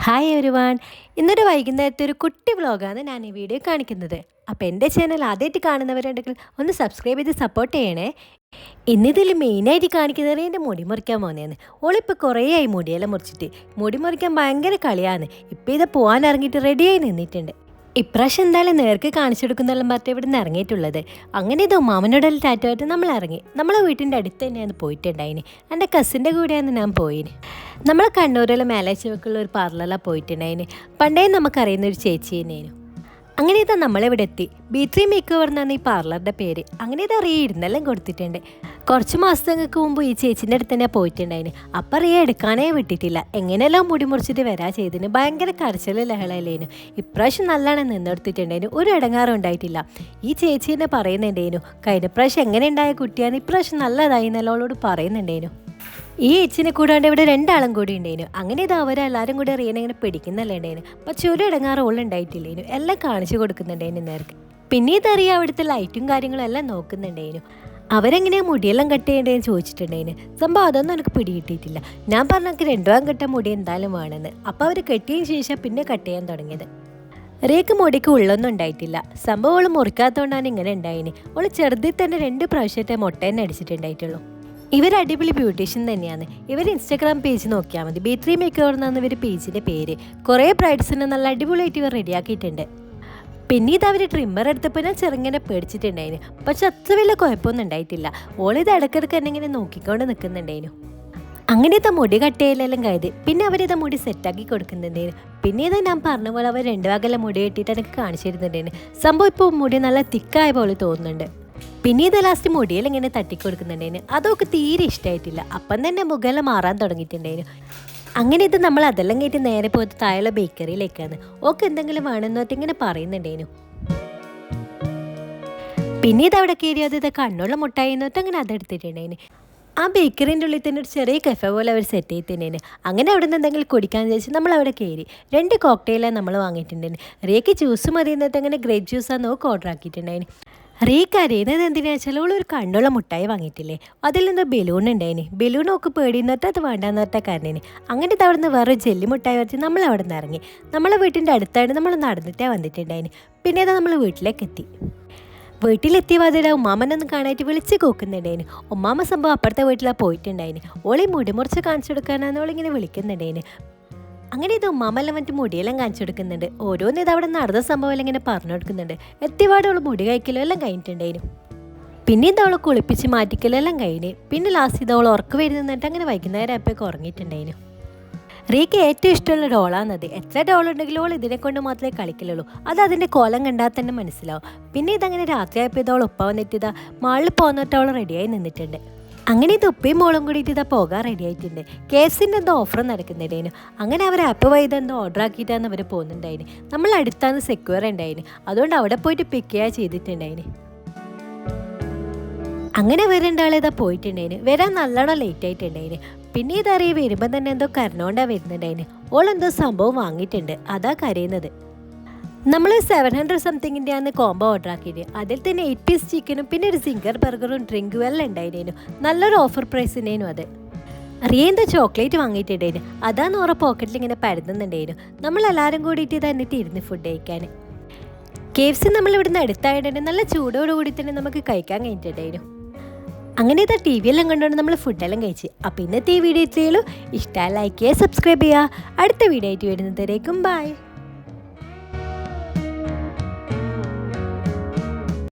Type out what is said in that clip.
Hi everyone. ഇന്നൊരു വൈകുന്നേരത്തെ ഒരു കുട്ടി വ്ളോഗാണ് ഞാൻ ഈ വീഡിയോ കാണിക്കുന്നത്. അപ്പോൾ എൻ്റെ ചാനൽ ആദ്യമായിട്ട് കാണുന്നവരുണ്ടെങ്കിൽ ഒന്ന് സബ്സ്ക്രൈബ് ചെയ്ത് സപ്പോർട്ട് ചെയ്യണേ. ഇന്നിതിൽ മെയിനായിട്ട് കാണിക്കുന്നത് എൻ്റെ മുടി മുറിക്കാൻ പോകുന്നതാണ്. ഓളിപ്പോൾ കുറേ ആയി മുടിയെല്ലാം മുറിച്ചിട്ട്. മുടി മുറിക്കാൻ ഭയങ്കര കളിയാണ്. ഇപ്പോൾ ഇത് പോകാൻ ഇറങ്ങിയിട്ട് റെഡിയായി നിന്നിട്ടുണ്ട്. ഇപ്രാവശ്യം എന്തായാലും നേർക്ക് കാണിച്ചു കൊടുക്കുന്നെല്ലാം പറഞ്ഞിട്ട് ഇവിടെ നിന്ന് ഇറങ്ങിയിട്ടുള്ളത്. അങ്ങനെ ഇത് ഉമ്മാമനോടെല്ലാം ടാറ്റുമായിട്ട് നമ്മൾ ഇറങ്ങി. നമ്മളെ വീട്ടിൻ്റെ അടുത്ത് തന്നെയാണ് പോയിട്ടുണ്ടായിന്. എൻ്റെ കസിൻ്റെ കൂടെയാണ് ഞാൻ പോയിന്. നമ്മൾ കണ്ണൂരിലെ മേലാഴ്ചവെക്കുള്ള ഒരു പാർലറിലാണ് പോയിട്ടുണ്ടായിന്. പണ്ടേ നമുക്കറിയുന്നൊരു ചേച്ചി തന്നെയായിരുന്നു. അങ്ങനെ ഇതാ നമ്മളിവിടെ എത്തി. B3 മേക്ക് ഓവർ എന്നാണ് ഈ പാർലറിൻ്റെ പേര്. അങ്ങനെ ഇത് ഇരുന്നെല്ലാം കൊടുത്തിട്ടുണ്ട്. കുറച്ച് മാസങ്ങൾക്ക് മുമ്പ് ഈ ചേച്ചിൻ്റെ അടുത്ത് തന്നെ പോയിട്ടുണ്ടായിന്. അപ്പം അറിയാൻ എടുക്കാനേ വിട്ടിട്ടില്ല. എങ്ങനെയെല്ലാം മുടി മുറിച്ചിട്ട് വരാ ചെയ്തിന്. ഭയങ്കര കരച്ചിൽ ലഹളയിലേനു. ഇപ്രാവശ്യം നല്ലോണം നിന്നെടുത്തിട്ടുണ്ടായിരുന്നു. ഒരു ഇടങ്ങാറും ഉണ്ടായിട്ടില്ല. ഈ ചേച്ചി തന്നെ പറയുന്നുണ്ടായിരുന്നു, കഴിഞ്ഞ പ്രാവശ്യം എങ്ങനെ ഉണ്ടായ കുട്ടിയാണ് ഇപ്രാവശ്യം നല്ലതായി എന്നോളോട് പറയുന്നുണ്ടായിരുന്നു. ഈ ഏച്ചിനെ കൂടാണ്ട് ഇവിടെ രണ്ടാളും കൂടി ഉണ്ടായിരുന്നു. അങ്ങനെ ഇത് അവരെല്ലാവരും കൂടി അറിയാൻ ഇങ്ങനെ പിടിക്കുന്നല്ലേ ഉണ്ടായിരുന്നു. പക്ഷെ ഒരു ഇടങ്ങാറ് ഉണ്ടായിട്ടില്ലേനു. എല്ലാം കാണിച്ചു കൊടുക്കുന്നുണ്ടായിരുന്നു നേർക്ക്. പിന്നെ ഇതറിയാം അവിടുത്തെ ലൈറ്റും കാര്യങ്ങളും എല്ലാം നോക്കുന്നുണ്ടായിരുന്നു. അവരെങ്ങനെയാണ് മുടിയെല്ലാം കട്ട് ചെയ്യേണ്ടതെന്ന് ചോദിച്ചിട്ടുണ്ടായിരുന്നു. സംഭവം അതൊന്നും എനിക്ക് പിടികിട്ടിയിട്ടില്ല. ഞാൻ പറഞ്ഞെനിക്ക് 2 ഭാഗം കെട്ട മുടി എന്തായാലും വേണമെന്ന്. അപ്പോൾ അവർ കെട്ടിയതിന് ശേഷം പിന്നെ കട്ട് ചെയ്യാൻ തുടങ്ങിയത്. റേക്ക് മുടിക്ക് ഉള്ളൊന്നും ഉണ്ടായിട്ടില്ല. സംഭവം അവൾ മുറിക്കാത്തതുകൊണ്ടാണ് ഇങ്ങനെ ഉണ്ടായിന്. അവൾ ചെറുതിൽ തന്നെ 2 പ്രാവശ്യത്തെ മുട്ട തന്നെ അടിച്ചിട്ടുണ്ടായിട്ടുള്ളൂ. ഇവർ അടിപൊളി ബ്യൂട്ടീഷ്യൻ തന്നെയാണ്. ഇവർ ഇൻസ്റ്റാഗ്രാം പേജ് നോക്കിയാൽ മതി. B3 മേക്ക് ഓവർ എന്നാണ് ഇവർ പേജിൻ്റെ പേര്. കുറേ ബ്രൈഡ്സിനെ നല്ല അടിപൊളിയായിട്ട് ഇവർ റെഡിയാക്കിയിട്ടുണ്ട്. പിന്നെ ഇത് അവർ ട്രിമ്മർ എടുത്തപ്പോൾ ഞാൻ ചെറുങ്ങനെ പേടിച്ചിട്ടുണ്ടായിരുന്നു. പക്ഷെ അത്ര വലിയ കുഴപ്പമൊന്നും ഉണ്ടായിട്ടില്ല. ഓളിത് ഇടയ്ക്കിടയ്ക്ക് എന്നെ ഇങ്ങനെ നോക്കിക്കൊണ്ട് നിൽക്കുന്നുണ്ടായിരുന്നു. അങ്ങനെ ഇതാ മുടി കട്ടയിലെല്ലാം കരുതി. പിന്നെ അവരിതാ മുടി സെറ്റാക്കി കൊടുക്കുന്നുണ്ടായിരുന്നു. പിന്നെ ഇത് ഞാൻ പറഞ്ഞ പോലെ അവർ 2 ഭാഗമെല്ലാം മുടി കെട്ടിയിട്ട് എനിക്ക് കാണിച്ചു തരുന്നുണ്ടായിരുന്നു. സംഭവം ഇപ്പോൾ മുടി നല്ല തിക്കായ പോലെ തോന്നുന്നുണ്ട്. പിന്നെ ഇത് ലാസ്റ്റ് മുടിയിൽ ഇങ്ങനെ തട്ടിക്കൊടുക്കുന്നുണ്ടായിരുന്നു. അതൊക്കെ തീരെ ഇഷ്ടമായിട്ടില്ല. അപ്പം തന്നെ മുഖമെല്ലാം മാറാൻ തുടങ്ങിയിട്ടുണ്ടായിരുന്നു. അങ്ങനെ ഇത് നമ്മൾ അതെല്ലാം കേട്ട് നേരെ പോയിട്ട് താഴെ ബേക്കറിയിലേക്കാണ്. ഓക്കെ എന്തെങ്കിലും വേണമെന്നോട്ട് ഇങ്ങനെ പറയുന്നുണ്ടായിരുന്നു. പിന്നെ ഇത് അവിടെ കയറിയത് ഇത് കണ്ണുള്ള മുട്ടായി എന്നോട്ട് അങ്ങനെ അതെടുത്തിട്ടുണ്ടായിരുന്നു. ആ ബേക്കറിൻ്റെ ഉള്ളിൽ തന്നെ ഒരു ചെറിയ കഫേ പോലെ അവർ സെറ്റ് ചെയ്തിട്ടുണ്ടായിരുന്നു. അങ്ങനെ അവിടെ നിന്ന് എന്തെങ്കിലും കുടിക്കാമെന്ന് വിചാരിച്ച് നമ്മൾ അവിടെ കയറി. 2 കോക്ടെയിലാണ് നമ്മൾ വാങ്ങിയിട്ടുണ്ടായിരുന്നു. റിയക്ക് ജ്യൂസ് മതി എന്നിട്ട് അങ്ങനെ ഗ്രേപ്പ് ജ്യൂസാണ് നോക്ക് ഓർഡർ ആക്കിയിട്ടുണ്ടായിരുന്നു. റീക്ക് അറിയുന്നത് എന്തിനാ വെച്ചാൽ ഒരു കണ്ണുള്ള മുട്ടായി വാങ്ങിയിട്ടില്ലേ, അതിൽ നിന്ന് ബലൂൺ ഉണ്ടായിന്. ബലൂൺ ഒക്കെ പേടിയെന്നിട്ട് അത് വേണ്ടാന്ന് പറഞ്ഞ കാരണേന്. അങ്ങനെ ഇത് അവിടെ നിന്ന് വേറെ ജെല്ലി മുട്ടായി വെച്ച് നമ്മൾ അവിടെ നിന്ന് ഇറങ്ങി. നമ്മളെ വീട്ടിൻ്റെ അടുത്തായിട്ട് നമ്മൾ നടന്നിട്ടേ വന്നിട്ടുണ്ടായിന്. പിന്നെ അത് നമ്മൾ വീട്ടിലേക്ക് എത്തി. വീട്ടിലെത്തിയ അതിൽ ഉമ്മാമനൊന്നും കാണാനായിട്ട് വിളിച്ച് കൂക്കുന്നുണ്ടായിന്. ഉമ്മാമ സംഭവം അപ്പുറത്തെ വീട്ടിലാണ് പോയിട്ടുണ്ടായിന്. ഓളി മുടി മുറിച്ച് കാണിച്ചു കൊടുക്കാനാണ് ഓളിങ്ങനെ വിളിക്കുന്നുണ്ടായിന്. അങ്ങനെ ഇത് ഉമ്മാമെല്ലാം മറ്റു മുടിയെല്ലാം കാണിച്ചു കൊടുക്കുന്നുണ്ട്. ഓരോന്ന് ഇത് അവിടെ നടന്ന സംഭവം എല്ലാം ഇങ്ങനെ പറഞ്ഞു കൊടുക്കുന്നുണ്ട്. എത്തിപാട് അവൾ മുടി കഴിക്കലും എല്ലാം കഴിഞ്ഞിട്ടുണ്ടായിരുന്നു. പിന്നെ ഇത് അവളെ കുളിപ്പിച്ച് മാറ്റിക്കലും എല്ലാം കഴിഞ്ഞ്. പിന്നെ ലാസ്റ്റ് ഇത് അവൾ ഉറക്ക് വരുന്നിട്ട് അങ്ങനെ വൈകുന്നേരം ആയപ്പോഴേക്ക് ഉറങ്ങിയിട്ടുണ്ടായിരുന്നു. റീക്ക് ഏറ്റവും ഇഷ്ടമുള്ള ഡോളാണത്. എത്ര ഡോളുണ്ടെങ്കിലും അവൾ ഇതിനെ കൊണ്ട് മാത്രമേ കളിക്കലുള്ളൂ. അത് അതിൻ്റെ കോലം കണ്ടാൽ തന്നെ മനസ്സിലാവും. പിന്നെ ഇതങ്ങനെ രാത്രി ആയപ്പോൾ ഇത് അവൾ ഉപ്പ വന്നിട്ട് മാളിൽ പോകുന്നിട്ട് അവൾ റെഡിയായി നിന്നിട്ടുണ്ട്. അങ്ങനെ ഇത് ഉപ്പയും മോളും കൂടിയിട്ട് ഇതാ പോകാൻ റെഡി ആയിട്ടുണ്ട്. KFCൻ്റെ എന്തോ ഓഫർ നടക്കുന്നുണ്ടായിരുന്നു. അങ്ങനെ അവർ ആപ്പ് വഴി എന്തോ ഓർഡർ ആക്കിയിട്ടാണ് അവർ പോകുന്നുണ്ടായിന്. നമ്മൾ അടുത്താണ് സെക്യൂർ ഉണ്ടായിന്. അതുകൊണ്ട് അവിടെ പോയിട്ട് പിക്ക് ചെയ്യുക ചെയ്തിട്ടുണ്ടായിന്. അങ്ങനെ വരേണ്ടാളെ ഇതാ പോയിട്ടുണ്ടായിന്. വരാൻ നല്ലോണം ലേറ്റ് ആയിട്ടുണ്ടായിന്. പിന്നെ ഇതറിയ വരുമ്പോൾ തന്നെ എന്തോ കരഞ്ഞോണ്ടാണ് വരുന്നുണ്ടായിന്. ഓളെന്തോ സംഭവം വാങ്ങിയിട്ടുണ്ട്, അതാ കരയുന്നത്. നമ്മൾ 700 സംതിങ്ങിൻ്റെ ആണ് കോംബോ ഓർഡർ ആക്കിയത്. അതിൽ തന്നെ 8 പീസ് ചിക്കനും പിന്നെ ഒരു സിംഗർ ബർഗറും ഡ്രിങ്കും എല്ലാം ഉണ്ടായിരുന്നു. നല്ലൊരു ഓഫർ പ്രൈസിനേനു അത്. റിയെന്തോ ചോക്ലേറ്റ് വാങ്ങിയിട്ടുണ്ടായിരുന്നു. അതാണ് ഓരോ പോക്കറ്റിൽ ഇങ്ങനെ പരന്നുന്നുണ്ടായിരുന്നു. നമ്മളെല്ലാവരും കൂടിയിട്ട് തന്നിട്ട് ഇരുന്ന് ഫുഡ് കഴിക്കാൻ. KFC നമ്മൾ ഇവിടുന്ന് അടുത്തായിട്ട് നല്ല ചൂടോടുകൂടി തന്നെ നമുക്ക് കഴിക്കാൻ കഴിഞ്ഞിട്ടുണ്ടായിരുന്നു. അങ്ങനെ ഇതാ TV എല്ലാം കണ്ടുകൊണ്ട് നമ്മൾ ഫുഡെല്ലാം കഴിച്ച്. അപ്പോൾ ഇന്നത്തെ ഈ വീഡിയോ ഇത്രയേ ഉള്ളൂ. ഇഷ്ടമായി ലൈക്ക് ചെയ്യുക, സബ്സ്ക്രൈബ് ചെയ്യുക. അടുത്ത വീഡിയോ ആയിട്ട് വരുന്നതിലേക്കും ബൈ.